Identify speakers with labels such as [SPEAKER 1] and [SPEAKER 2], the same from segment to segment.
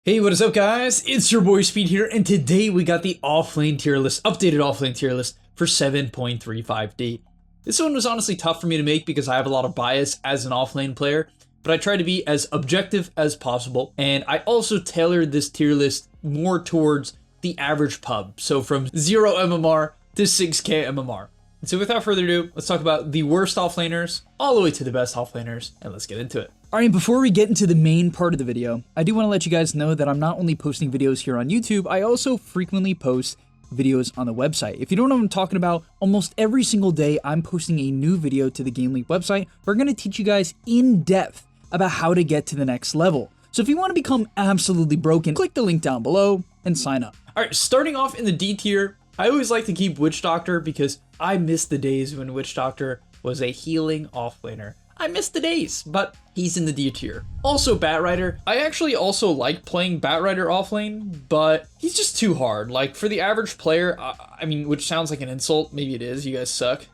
[SPEAKER 1] Hey, what is up guys? It's your boy Speed here, and today we got the offlane tier list, updated offlane tier list for 7.35D. This one was honestly tough for me to make because I have a lot of bias as an offlane player, but I try to be as objective as possible, and I also tailored this tier list more towards the average pub, so from 0 MMR to 6k MMR. And so without further ado, let's talk about the worst offlaners all the way to the best offlaners, and let's get into it. Alright, before we get into the main part of the video, I do want to let you guys know that I'm not only posting videos here on YouTube, I also frequently post videos on the website. If you don't know what I'm talking about, almost every single day I'm posting a new video to the GameLeap website. We're going to teach you guys in depth about how to get to the next level. So if you want to become absolutely broken, click the link down below and sign up. Alright, starting off in the D tier, I always like to keep Witch Doctor because I miss the days when Witch Doctor was a healing offlaner. I miss the days, but he's in the D tier. Also Batrider. I actually also like playing Batrider offlane, but he's just too hard. Like for the average player, I mean, which sounds like an insult, maybe it is, you guys suck.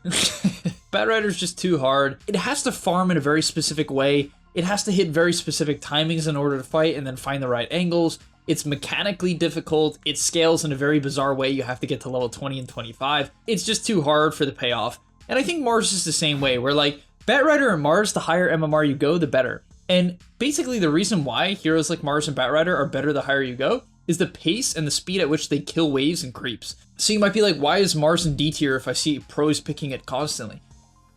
[SPEAKER 1] Batrider's just too hard. It has to farm in a very specific way. It has to hit very specific timings in order to fight and then find the right angles. It's mechanically difficult. It scales in a very bizarre way. You have to get to level 20 and 25. It's just too hard for the payoff. And I think Mars is the same way, where like, Batrider and Mars, the higher MMR you go, the better. And basically the reason why heroes like Mars and Batrider are better the higher you go is the pace and the speed at which they kill waves and creeps. So you might be like, why is Mars in D tier if I see pros picking it constantly?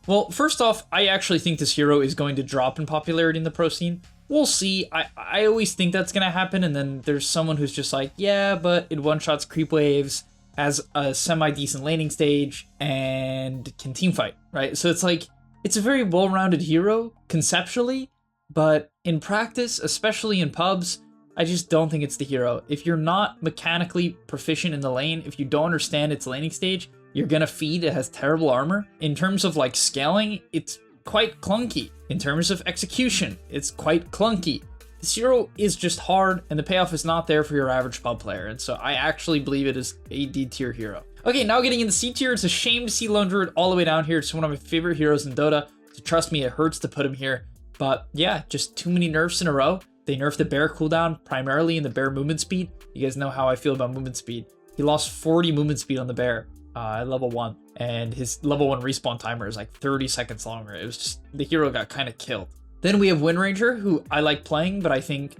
[SPEAKER 1] Well, first off, I actually think this hero is going to drop in popularity in the pro scene. We'll see. I always think that's going to happen, and then there's someone who's just like, yeah, but it one-shots creep waves, has a semi-decent laning stage, and can teamfight, right? So it's like, it's a very well-rounded hero, conceptually, but in practice, especially in pubs, I just don't think it's the hero. If you're not mechanically proficient in the lane, if you don't understand its laning stage, you're gonna feed. It has terrible armor. In terms of like scaling, it's quite clunky. In terms of execution, it's quite clunky. This hero is just hard, and the payoff is not there for your average pub player, and so I actually believe it is a D tier hero. Okay, now getting into C tier, it's a shame to see Lone Druid all the way down here. It's one of my favorite heroes in Dota, so trust me, it hurts to put him here. But yeah, just too many nerfs in a row. They nerfed the bear cooldown, primarily in the bear movement speed. You guys know how I feel about movement speed. He lost 40 movement speed on the bear at level 1, and his level 1 respawn timer is like 30 seconds longer. It was just, the hero got kind of killed. Then we have Windranger, who I like playing, but I think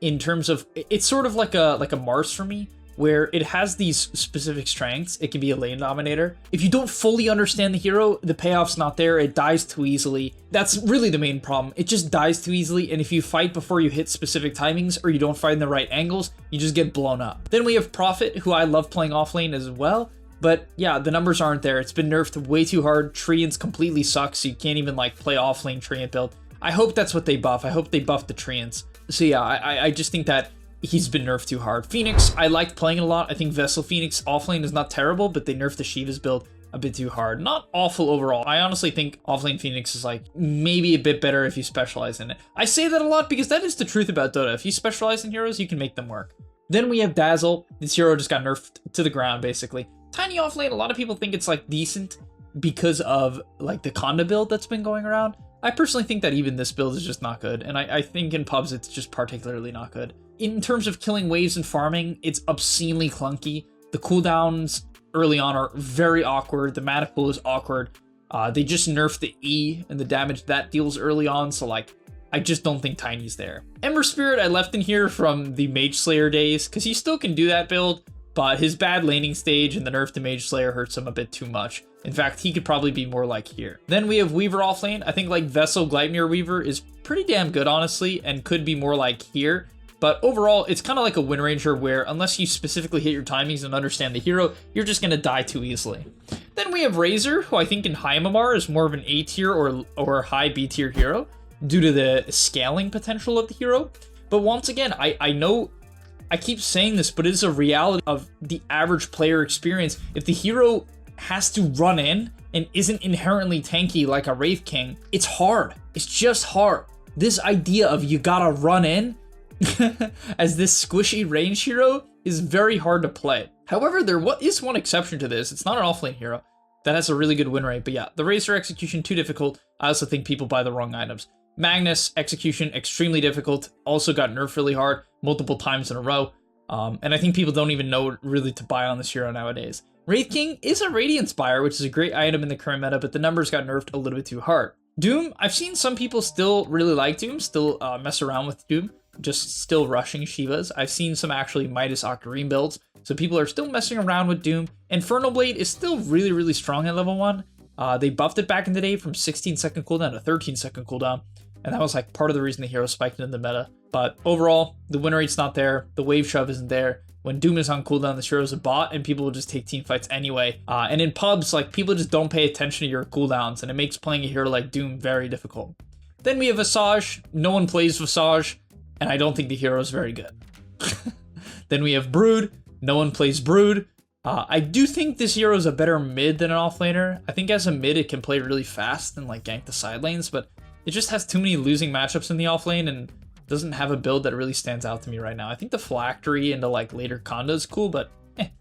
[SPEAKER 1] in terms of, it's sort of like a Mars for me, where it has these specific strengths. It can be a lane dominator. If you don't fully understand the hero, the payoff's not there. It dies too easily. That's really the main problem. It just dies too easily, and if you fight before you hit specific timings or you don't find the right angles, you just get blown up. Then we have Prophet, who I love playing offlane as well, but yeah, the numbers aren't there. It's been nerfed way too hard. Treants completely suck, so you can't even like play offlane Treant build. I hope that's what they buff. I hope they buff the Treants. So yeah, I just think that he's been nerfed too hard. Phoenix, I like playing a lot. I think Vessel Phoenix offlane is not terrible, but they nerfed the Shiva's build a bit too hard. Not awful overall. I honestly think offlane Phoenix is like maybe a bit better if you specialize in it. I say that a lot because that is the truth about Dota. If you specialize in heroes, you can make them work. Then we have Dazzle. This hero just got nerfed to the ground, basically. Tiny offlane, a lot of people think it's like decent because of like the Conda build that's been going around. I personally think that even this build is just not good, and I think in pubs it's just particularly not good. In terms of killing waves and farming, it's obscenely clunky. The cooldowns early on are very awkward. The mana pool is awkward. They just nerfed the E and the damage that deals early on, so like, I just don't think Tiny's there. Ember Spirit I left in here from the Mage Slayer days, because he still can do that build, but his bad laning stage and the nerf to Mage Slayer hurts him a bit too much. In fact, he could probably be more like here. Then we have Weaver offlane. I think like Vessel Gleipnir Weaver is pretty damn good, honestly, and could be more like here. But overall, it's kind of like a Windranger where unless you specifically hit your timings and understand the hero, you're just going to die too easily. Then we have Razor, who I think in high MMR is more of an A tier or high B tier hero due to the scaling potential of the hero. But once again, I know I keep saying this, but it is a reality of the average player experience. If the hero has to run in and isn't inherently tanky like a Wraith King, it's hard. It's just hard. This idea of you gotta run in as this squishy range hero is very hard to play. However, there is one exception to this. It's not an offlane hero that has a really good win rate, but yeah, the Razor execution too difficult. I also think people buy the wrong items. Magnus, execution, extremely difficult. Also got nerfed really hard multiple times in a row. And I think people don't even know really to buy on this hero nowadays. Wraith King is a Radiant Spire, which is a great item in the current meta, but the numbers got nerfed a little bit too hard. Doom, I've seen some people still really like Doom, still mess around with Doom, just still rushing Shivas. I've seen some actually Midas Octarine builds, so people are still messing around with Doom. Infernal Blade is still really, really strong at level 1. They buffed it back in the day from 16-second cooldown to 13-second cooldown, and that was like part of the reason the hero spiked in the meta. But overall, the win rate's not there, the wave shove isn't there. When Doom is on cooldown, this hero's a bot, and people will just take team fights anyway. And in pubs, like, people just don't pay attention to your cooldowns, and it makes playing a hero like Doom very difficult. Then we have Visage. No one plays Visage, and I don't think the hero is very good. Then we have Brood. No one plays Brood. I do think this hero is a better mid than an offlaner. I think as a mid, it can play really fast and like gank the side lanes, but it just has too many losing matchups in the offlane and doesn't have a build that really stands out to me right now. I think the Phylactery into like later Conda is cool, but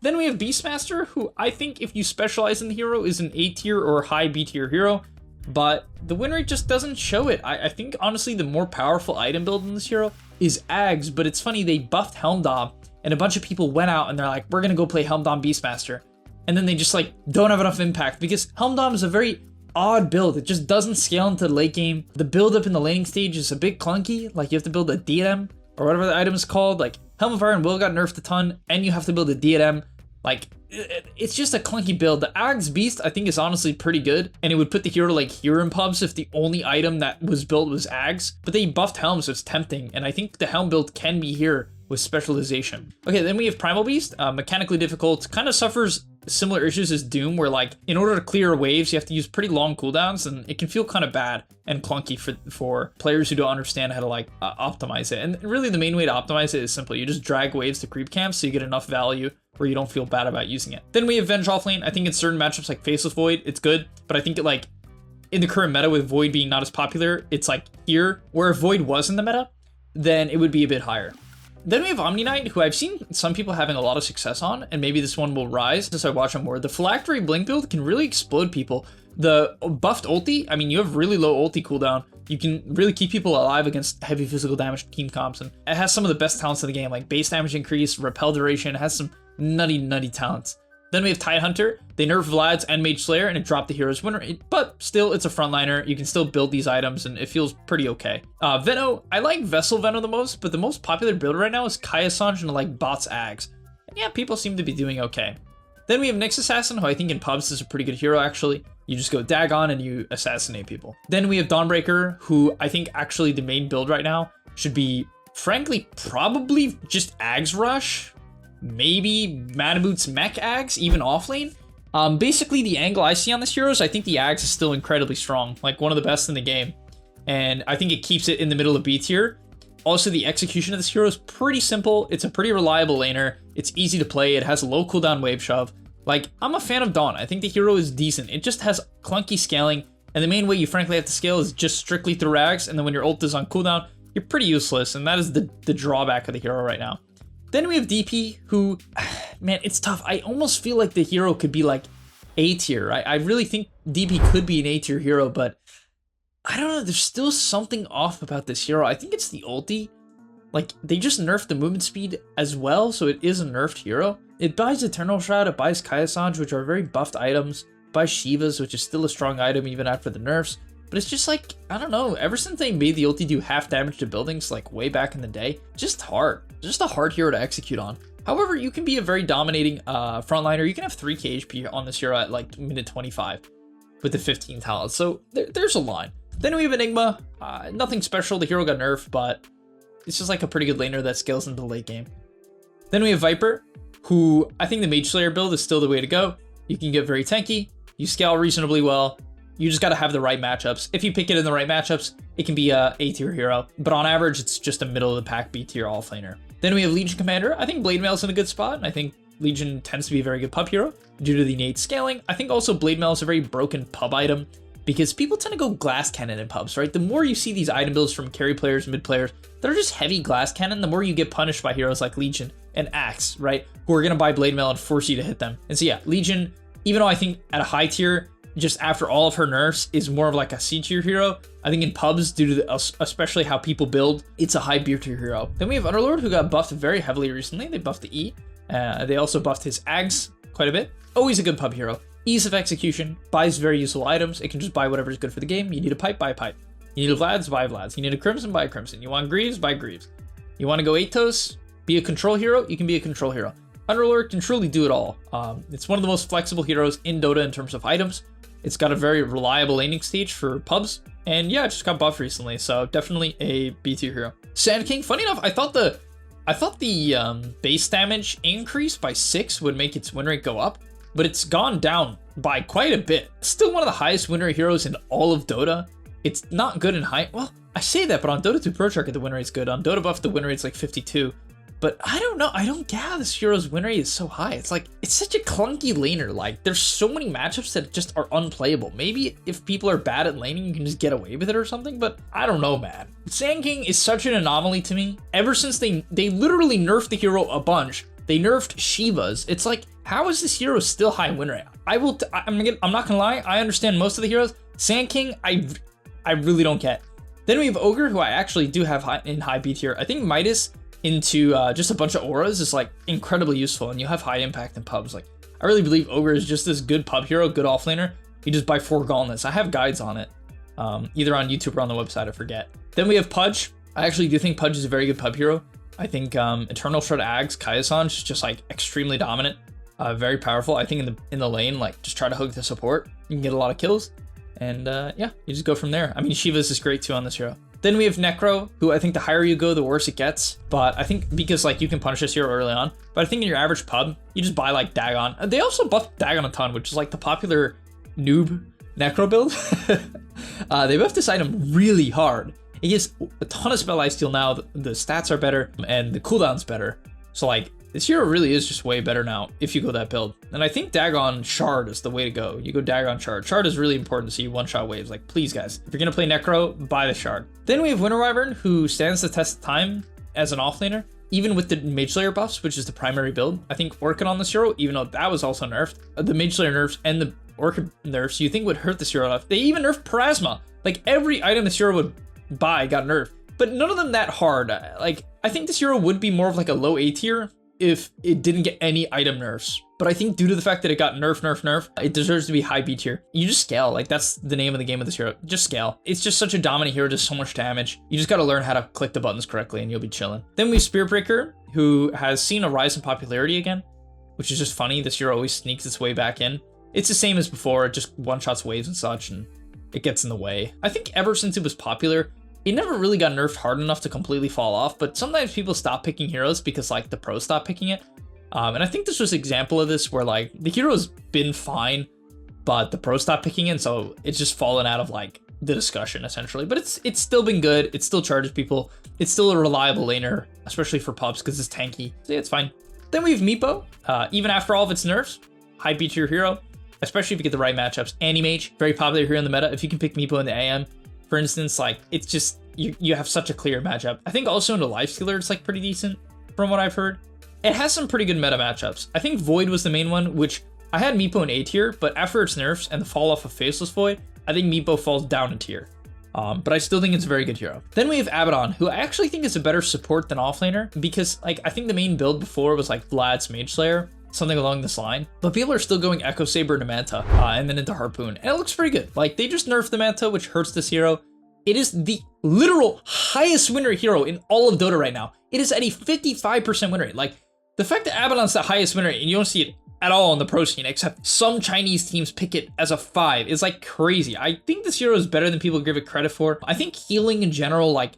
[SPEAKER 1] Then we have Beastmaster, who I think if you specialize in the hero is an A tier or high B tier hero, but the win rate just doesn't show it. I think honestly the more powerful item build in this hero is Ags, but it's funny, they buffed Helmdom and a bunch of people went out and they're like, we're gonna go play Helmdom Beastmaster. And then they just like don't have enough impact because Helmdom is a very odd build. It just doesn't scale into the late game. The build up in the laning stage is a bit clunky. Like you have to build a DNM or whatever the item is called. Like Helm of Fire and Will got nerfed a ton and you have to build a DNM. Like it's just a clunky build. The Ags Beast I think is honestly pretty good and it would put the hero like here in pubs if the only item that was built was Ags. But they buffed Helm so it's tempting and I think the Helm build can be here with specialization. Okay, then we have Primal Beast, mechanically difficult, kind of suffers similar issues as Doom, where like in order to clear waves, you have to use pretty long cooldowns, and it can feel kind of bad and clunky for players who don't understand how to like optimize it. And really, the main way to optimize it is simple: you just drag waves to creep camps, so you get enough value where you don't feel bad about using it. Then we have Venge Offlane. I think in certain matchups like Faceless Void, it's good, but I think it like in the current meta with Void being not as popular, it's like here where if Void was in the meta, then it would be a bit higher. Then we have Omni Knight, who I've seen some people having a lot of success on, and maybe this one will rise as I watch him more. The Phylactery Blink build can really explode people. The buffed ulti, I mean, you have really low ulti cooldown. You can really keep people alive against heavy physical damage team comps, and it has some of the best talents in the game, like base damage increase, repel duration. It has some nutty talents. Then we have Tidehunter. They nerfed Vlad's and Mage Slayer, and it dropped the hero's win rate, but still, it's a frontliner. You can still build these items, and it feels pretty okay. Veno, I like Vessel Veno the most, but the most popular build right now is Kaya Sanj and like bots Ags. And yeah, people seem to be doing okay. Then we have Nyx Assassin, who I think in pubs is a pretty good hero, actually. You just go Dagon and you assassinate people. Then we have Dawnbreaker, who I think actually the main build right now should be, frankly, probably just Ags Rush. Maybe Mataboot's Mech Ags, even offlane. Basically, the angle I see on this hero is I think the Ags is still incredibly strong, like one of the best in the game. And I think it keeps it in the middle of B tier. Also, the execution of this hero is pretty simple. It's a pretty reliable laner. It's easy to play. It has low cooldown wave shove. Like, I'm a fan of Dawn. I think the hero is decent. It just has clunky scaling. And the main way you frankly have to scale is just strictly through Ags. And then when your ult is on cooldown, you're pretty useless. And that is the drawback of the hero right now. Then we have DP, who, man, it's tough. I almost feel like the hero could be like A tier. I really think DP could be an A tier hero, but I don't know. There's still something off about this hero. I think it's the ulti. Like, they just nerfed the movement speed as well, so it is a nerfed hero. It buys Eternal Shroud, it buys Kaya Sanj, which are very buffed items. It buys Shiva's, which is still a strong item even after the nerfs. But it's just like, I don't know, ever since they made the ulti do half damage to buildings, like way back in the day, just hard. Just a hard hero to execute on. However, you can be a very dominating frontliner. You can have 3k HP on this hero at like minute 25 with the 15 talents. So there's a line. Then we have Enigma. Nothing special, the hero got nerfed, but it's just like a pretty good laner that scales into the late game. Then we have Viper, who I think the Mage Slayer build is still the way to go. You can get very tanky, you scale reasonably well. You just got to have the right matchups. If you pick it in the right matchups, it can be a A-tier hero. But on average, it's just a middle-of-the-pack B-tier offlaner. Then we have Legion Commander. I think Blade Mail's in a good spot, and I think Legion tends to be a very good pub hero due to the innate scaling. I think also Blade Mail is a very broken pub item because people tend to go Glass Cannon in pubs, right? The more you see these item builds from carry players, mid players, that are just heavy Glass Cannon, the more you get punished by heroes like Legion and Axe, right? Who are going to buy Blade Mail and force you to hit them. And so yeah, Legion, even though I think at a high tier, just after all of her nerfs, is more of like a C tier hero. I think in pubs, due to especially how people build, it's a high B tier hero. Then we have Underlord, who got buffed very heavily recently. They buffed the E. They also buffed his Ags quite a bit. Always a good pub hero. Ease of execution, buys very useful items. It can just buy whatever is good for the game. You need a pipe, buy a pipe. You need a Vlad's, buy a Vlad's. You need a Crimson, buy a Crimson. You want Greaves, buy Greaves. You want to go Atos, be a control hero, you can be a control hero. Underlord can truly do it all. It's one of the most flexible heroes in Dota in terms of items. It's got a very reliable laning stage for pubs. And yeah, it just got buffed recently, so definitely a B tier hero. Sand King, funny enough, I thought the base damage increase by 6 would make its win rate go up, but it's gone down by quite a bit. Still one of the highest win rate heroes in all of Dota. It's not good in high, well, I say that, but on Dota 2 Pro Tracker, the win rate's good. On Dota Buff, the win rate's like 52. But I don't know, I don't get how this hero's win rate is so high. It's like, it's such a clunky laner. Like, there's so many matchups that just are unplayable. Maybe if people are bad at laning, you can just get away with it or something, but I don't know, man. Sand King is such an anomaly to me. Ever since they literally nerfed the hero a bunch, they nerfed Shivas. It's like, how is this hero still high win rate? I'm not gonna lie, I understand most of the heroes. Sand King, I really don't get. Then we have Ogre, who I actually do have in high B tier. I think Midas into just a bunch of auras is like incredibly useful, and you have high impact in pubs. Like, I really believe Ogre is just this good pub hero, good offlaner. You just buy 4 gauntlets. I have guides on it, either on YouTube or on the website, I forget. Then we have Pudge. I actually do think Pudge is a very good pub hero. I think Eternal Shroud Ags, Kaiasan is just like extremely dominant, very powerful. I think in the lane, like, just try to hook the support. You can get a lot of kills, and yeah, you just go from there. I mean, Shivas is great too on this hero. Then we have Necro, who I think the higher you go, the worse it gets. But I think because like you can punish this hero early on, but I think in your average pub, you just buy like Dagon. They also buffed Dagon a ton, which is like the popular noob Necro build. They buffed this item really hard. It gives a ton of spell lifesteal now. The stats are better and the cooldown's better. So like, this hero really is just way better now if you go that build. And I think Dagon Shard is the way to go. You go Dagon Shard. Shard is really important to see one-shot waves. Like, please guys, if you're gonna play Necro, buy the Shard. Then we have Winter Wyvern, who stands the test of time as an offlaner, even with the Mage Slayer buffs, which is the primary build. I think Orchid on this hero, even though that was also nerfed, the Mage Slayer nerfs and the Orchid nerfs, you think would hurt this hero enough. They even nerfed Parasma. Like, every item this hero would buy got nerfed, but none of them that hard. Like, I think this hero would be more of like a low A tier if it didn't get any item nerfs. But I think due to the fact that it got nerf, it deserves to be high B tier. You just scale, like that's the name of the game of this hero. Just scale. It's just such a dominant hero, does so much damage. You just gotta learn how to click the buttons correctly and you'll be chilling. Then we have Spearbreaker, who has seen a rise in popularity again, which is just funny. This hero always sneaks its way back in. It's the same as before, it just one-shots waves and such, and it gets in the way. I think ever since it was popular, it never really got nerfed hard enough to completely fall off, but sometimes people stop picking heroes because like the pros stop picking it. And I think this was an example of this where like the hero's been fine, but the pros stopped picking it, so it's just fallen out of like the discussion essentially. But it's still been good. It still charges people. It's still a reliable laner, especially for pubs because it's tanky. So yeah, it's fine. Then we have Meepo. Even after all of its nerfs, high B tier hero, especially if you get the right matchups. Anti-Mage, very popular here in the meta. If you can pick Meepo in the AM, for instance, like it's just, you have such a clear matchup. I think also in the Lifestealer, it's like pretty decent from what I've heard. It has some pretty good meta matchups. I think Void was the main one, which I had Meepo in A tier, but after its nerfs and the fall off of Faceless Void, I think Meepo falls down a tier. But I still think it's a very good hero. Then we have Abaddon, who I actually think is a better support than offlaner, because like I think the main build before was like Vlad's Mage Slayer, something along this line. But people are still going Echo Saber into Manta, and then into Harpoon, and it looks pretty good. Like they just nerfed the Manta, which hurts this hero. It is the literal highest win rate hero in all of Dota right now. It is at a 55% win rate. Like the fact that Abaddon's the highest win rate and you don't see it at all on the pro scene, except some Chinese teams pick it as a 5, is like crazy. I think this hero is better than people give it credit for. I think healing in general, like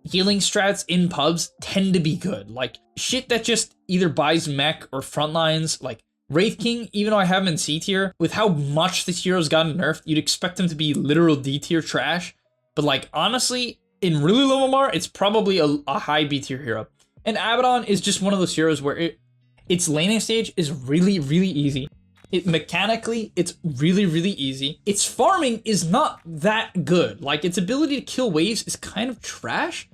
[SPEAKER 1] healing strats in pubs tend to be good. Like shit that just either buys mech or frontlines, like Wraith King, even though I have him in C tier, with how much this hero's gotten nerfed, you'd expect him to be literal D tier trash. But like honestly, in really low MMR, it's probably a high B tier hero. And Abaddon is just one of those heroes where its laning stage is really, really easy. Mechanically, it's really, really easy. Its farming is not that good. Like its ability to kill waves is kind of trash.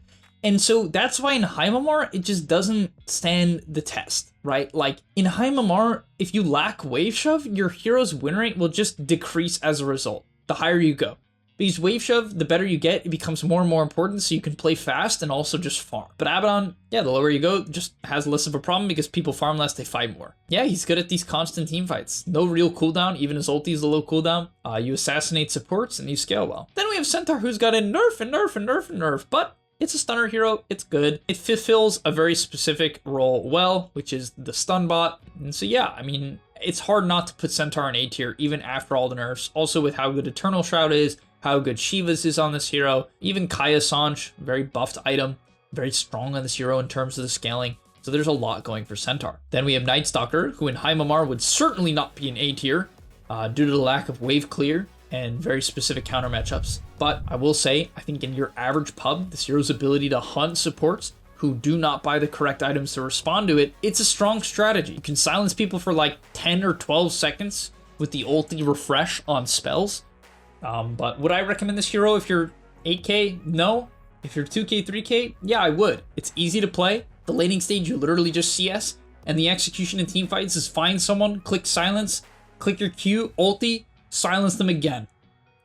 [SPEAKER 1] And so that's why in Heimamar, it just doesn't stand the test, right? Like in Heimamar, if you lack Wave Shove, your hero's win rate will just decrease as a result, the higher you go. Because Wave Shove, the better you get, it becomes more and more important so you can play fast and also just farm. But Abaddon, yeah, the lower you go, just has less of a problem because people farm less, they fight more. Yeah, he's good at these constant team fights. No real cooldown, even his ulti is a low cooldown. You assassinate supports and you scale well. Then we have Centaur, who's got a nerf and nerf and nerf and nerf, but it's a stunner hero, it's good. It fulfills a very specific role well, which is the stun bot. And so yeah, I mean, it's hard not to put Centaur in A tier even after all the nerfs. Also with how good Eternal Shroud is, how good Shiva's is on this hero. Even Kaya Sanj, very buffed item, very strong on this hero in terms of the scaling. So there's a lot going for Centaur. Then we have Night Stalker, who in Heimamar would certainly not be an A tier due to the lack of wave clear and very specific counter matchups. But I will say, I think in your average pub, this hero's ability to hunt supports who do not buy the correct items to respond to it, it's a strong strategy. You can silence people for like 10 or 12 seconds with the ulti refresh on spells. But would I recommend this hero if you're 8k? No. If you're 2k, 3k? Yeah, I would. It's easy to play. The laning stage, you literally just CS, and the execution in teamfights is find someone, click silence, click your Q, ulti, silence them again.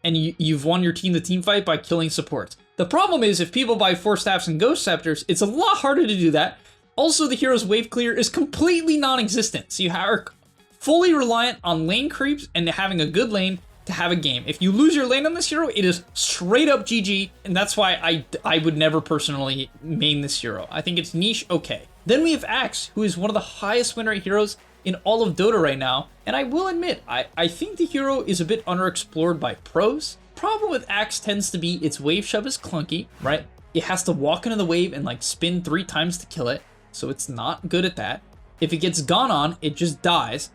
[SPEAKER 1] And you've won your team the teamfight by killing supports. The problem is if people buy 4 staffs and ghost scepters, it's a lot harder to do that. Also, the hero's wave clear is completely non-existent. So you are fully reliant on lane creeps and having a good lane to have a game. If you lose your lane on this hero, it is straight up GG, and that's why I would never personally main this hero. I think it's niche okay. Then we have Axe, who is one of the highest win rate heroes in all of Dota right now, and I will admit, I think the hero is a bit underexplored by pros. Problem with Axe tends to be its wave shove is clunky, right? It has to walk into the wave and like spin 3 times to kill it, so it's not good at that. If it gets gone on, it just dies.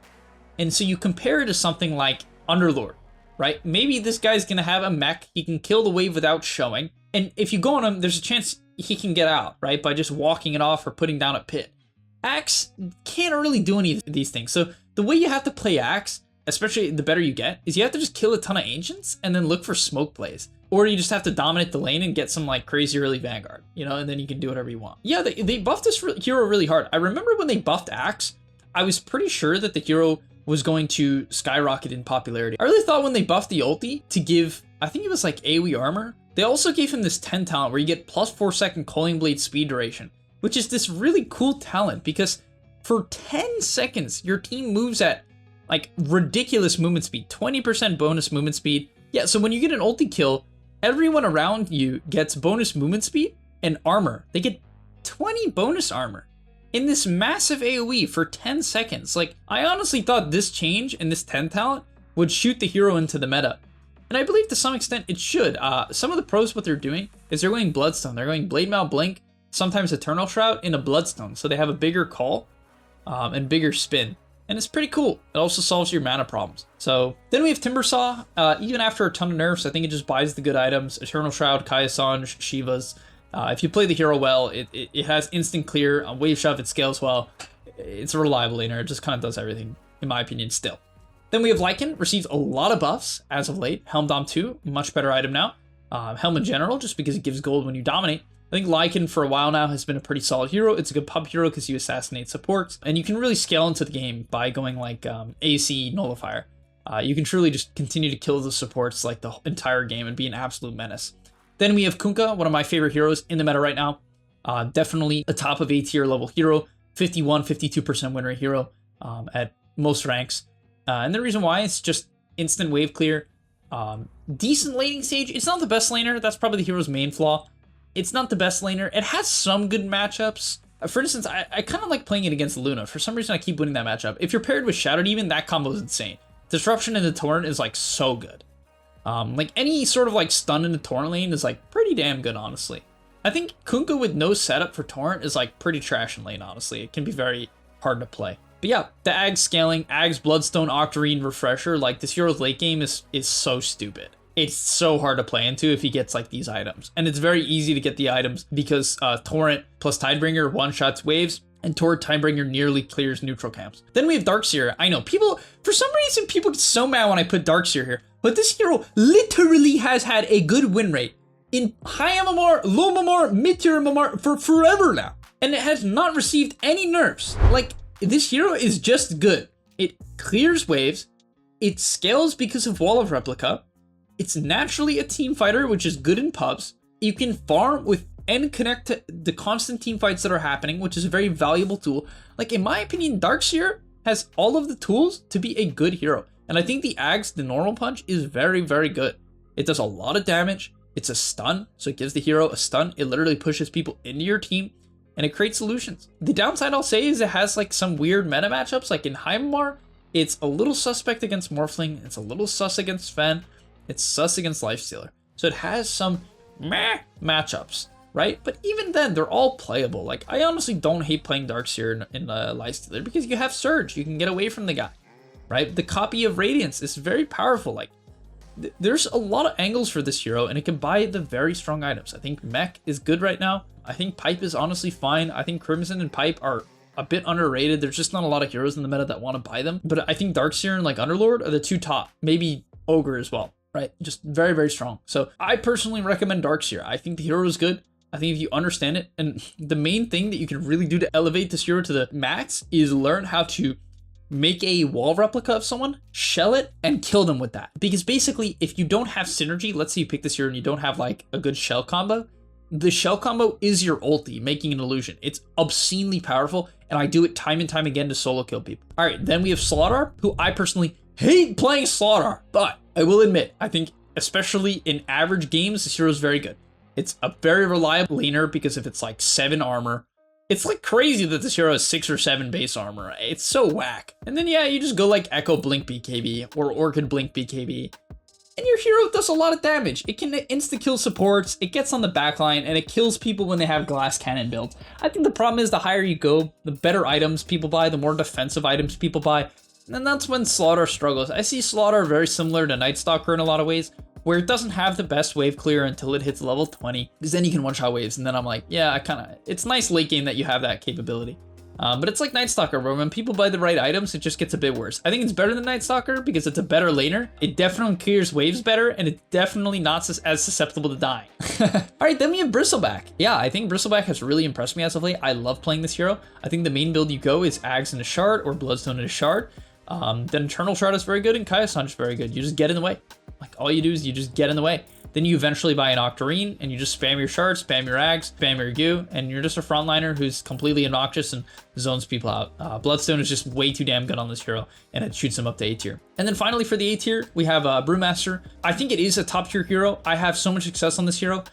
[SPEAKER 1] And so you compare it to something like Underlord, right? Maybe this guy's gonna have a mech, he can kill the wave without showing, and if you go on him, there's a chance he can get out, right? By just walking it off or putting down a pit. Axe can't really do any of these things. So the way you have to play Axe, especially the better you get, is you have to just kill a ton of ancients and then look for smoke plays. Or you just have to dominate the lane and get some like crazy early Vanguard, you know, and then you can do whatever you want. Yeah, they buffed this hero really hard. I remember when they buffed Axe, I was pretty sure that the hero was going to skyrocket in popularity. I really thought when they buffed the ulti to give, I think it was like AoE armor, they also gave him this 10 talent where you get plus 4 second Culling Blade speed duration, which is this really cool talent because for 10 seconds, your team moves at like ridiculous movement speed, 20% bonus movement speed. Yeah, so when you get an ulti kill, everyone around you gets bonus movement speed and armor. They get 20 bonus armor in this massive AoE for 10 seconds. Like, I honestly thought this change and this 10 talent would shoot the hero into the meta. And I believe to some extent it should. Some of the pros, what they're doing is they're going Bloodstone. They're going Blade Mail Blink, sometimes Eternal Shroud in a Bloodstone. So they have a bigger call and bigger spin. And it's pretty cool. It also solves your mana problems. So then we have Timbersaw. Even after a ton of nerfs, I think it just buys the good items. Eternal Shroud, Kaya Sanj, Shiva's. If you play the hero well, it has instant clear. On Wave Shove, it scales well. It's a reliable laner. It just kind of does everything, in my opinion, still. Then we have Lycan, receives a lot of buffs as of late. Helm Dom 2, much better item now. Helm in general, just because it gives gold when you dominate. I think Lycan for a while now has been a pretty solid hero. It's a good pub hero because you assassinate supports, and you can really scale into the game by going like AC Nullifier. You can truly just continue to kill the supports like the entire game and be an absolute menace. Then we have Kunkka, one of my favorite heroes in the meta right now. Definitely a top of A tier level hero, 51, 52% win rate hero at most ranks. And the reason why, it's just instant wave clear, decent laning stage. It's not the best laner. That's probably the hero's main flaw. It's not the best laner. It has some good matchups. For instance, I kind of like playing it against Luna. For some reason, I keep winning that matchup. If you're paired with Shadow Demon, that combo is insane. Disruption in the Torrent is like so good. Like any sort of like stun in the Torrent lane is like pretty damn good, honestly. I think Kunkka with no setup for Torrent is like pretty trash in lane, honestly. It can be very hard to play. But yeah, the Ag scaling, Ag's Bloodstone, Octarine, Refresher, like this hero's late game is so stupid. It's so hard to play into if he gets like these items. And it's very easy to get the items because Torrent plus Tidebringer one-shots waves, and Torrent Tidebringer nearly clears neutral camps. Then we have Darkseer. I know, people, for some reason, people get so mad when I put Darkseer here, but this hero literally has had a good win rate in high MMR, low MMR, mid-tier MMR for forever now. And it has not received any nerfs. Like, this hero is just good. It clears waves. It scales because of Wall of Replica. It's naturally a team fighter, which is good in pubs. You can farm with and connect to the constant team fights that are happening, which is a very valuable tool. Like, in my opinion, Darkseer has all of the tools to be a good hero. And I think the Axe, the normal punch, is very, very good. It does a lot of damage. It's a stun, so it gives the hero a stun. It literally pushes people into your team, and it creates solutions. The downside I'll say is it has like some weird meta matchups. Like in Heimar, it's a little suspect against Morphling. It's a little sus against Sven. It's sus against Lifestealer. So it has some meh matchups, right? But even then, they're all playable. Like, I honestly don't hate playing Darkseer in Lifestealer because you have Surge. You can get away from the guy, right? The copy of Radiance is very powerful. Like, there's a lot of angles for this hero, and it can buy the very strong items. I think Mech is good right now. I think Pipe is honestly fine. I think Crimson and Pipe are a bit underrated. There's just not a lot of heroes in the meta that want to buy them. But I think Darkseer and like Underlord are the two top. Maybe Ogre as well, right? Just very, very strong. So I personally recommend Darkseer. I think the hero is good. I think if you understand it, and the main thing that you can really do to elevate this hero to the max is learn how to make a wall replica of someone, shell it, and kill them with that. Because basically, if you don't have synergy, let's say you pick this hero and you don't have like a good shell combo, the shell combo is your ulti, making an illusion. It's obscenely powerful, and I do it time and time again to solo kill people. All right, then we have Slaughter, who I personally hate playing Slaughter, but I will admit, I think especially in average games, this hero is very good. It's a very reliable laner because if it's like 7 armor, it's like crazy that this hero has 6 or 7 base armor. It's so whack. And then yeah, you just go like Echo Blink BKB or Orchid Blink BKB, and your hero does a lot of damage. It can insta-kill supports, it gets on the backline, and it kills people when they have glass cannon builds. I think the problem is the higher you go, the better items people buy, the more defensive items people buy, and that's when Slaughter struggles. I see Slaughter very similar to Night Stalker in a lot of ways, where it doesn't have the best wave clear until it hits level 20, because then you can one-shot waves, and then I'm like, yeah, it's nice late game that you have that capability. But it's like Night Stalker, where when people buy the right items, it just gets a bit worse. I think it's better than Night Stalker because it's a better laner. It definitely clears waves better, and it's definitely not as susceptible to dying. All right, then we have Bristleback. Yeah, I think Bristleback has really impressed me as of late. I love playing this hero. I think the main build you go is Ags and a Shard or Bloodstone and a Shard. Then Eternal Shard is very good, and Kayasan is very good. You just get in the way. Like, all you do is you just get in the way. Then you eventually buy an Octarine, and you just spam your shards, spam your Ags, spam your Goo, and you're just a frontliner who's completely obnoxious and zones people out. Bloodstone is just way too damn good on this hero, and it shoots him up to A tier. And then finally for the A tier, we have Brewmaster. I think it is a top tier hero. I have so much success on this hero.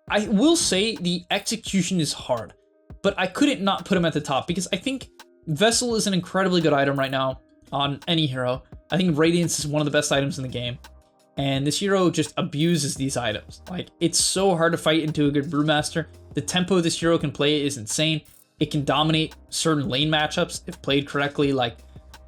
[SPEAKER 1] I will say the execution is hard, but I couldn't not put him at the top because I think Vessel is an incredibly good item right now on any hero. I think Radiance is one of the best items in the game. And this hero just abuses these items. Like, it's so hard to fight into a good Brewmaster. The tempo this hero can play is insane. It can dominate certain lane matchups if played correctly. Like,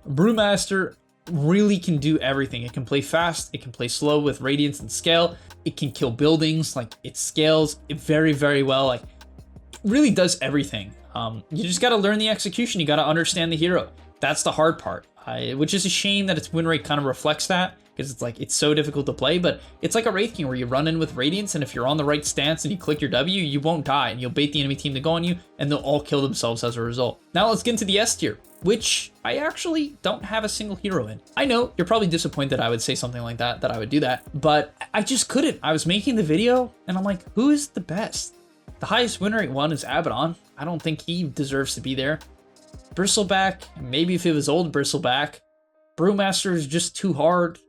[SPEAKER 1] Brewmaster really can do everything. It can play fast, it can play slow with Radiance and Scale. It can kill buildings, like, it scales very, very well. Like, it really does everything. You just gotta learn the execution. You gotta understand the hero. That's the hard part, which is a shame that its win rate kind of reflects that, because it's like, it's so difficult to play, but it's like a Wraith King where you run in with Radiance, and if you're on the right stance and you click your W, you won't die, and you'll bait the enemy team to go on you, and they'll all kill themselves as a result. Now let's get into the S tier, which I actually don't have a single hero in. I know, you're probably disappointed I would say something like that I would do that, but I just couldn't. I was making the video, and I'm like, who is the best? The highest win rate one is Abaddon. I don't think he deserves to be there. Bristleback, maybe if it was old Bristleback. Brewmaster is just too hard.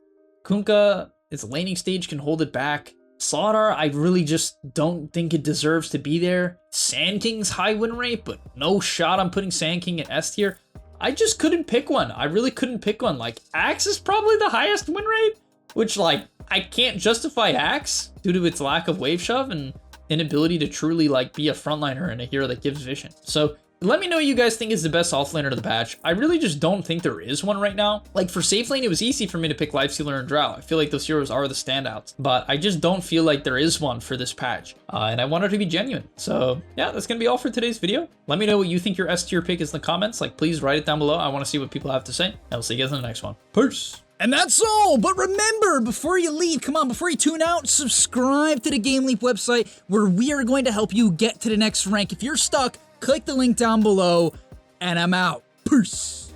[SPEAKER 1] Kunkka, its laning stage can hold it back. Slaughter, I really just don't think it deserves to be there. Sand King's high win rate, but no shot I'm putting Sand King in S tier. I just couldn't pick one. I really couldn't pick one. Like, Axe is probably the highest win rate, which, like, I can't justify Axe due to its lack of wave shove and inability to truly, like, be a frontliner and a hero that gives vision. So let me know what you guys think is the best offlaner of the patch. I really just don't think there is one right now. Like, for safe lane, it was easy for me to pick Lifestealer and Drow. I feel like those heroes are the standouts, but I just don't feel like there is one for this patch. And I want it to be genuine. So yeah, that's gonna be all for today's video. Let me know what you think your S tier pick is in the comments. Like, please write it down below. I wanna see what people have to say. And I'll see you guys in the next one. Peace.
[SPEAKER 2] And that's all, but remember, before you leave, come on, before you tune out, subscribe to the Game Leap website where we are going to help you get to the next rank. If you're stuck, click the link down below, and I'm out. Peace.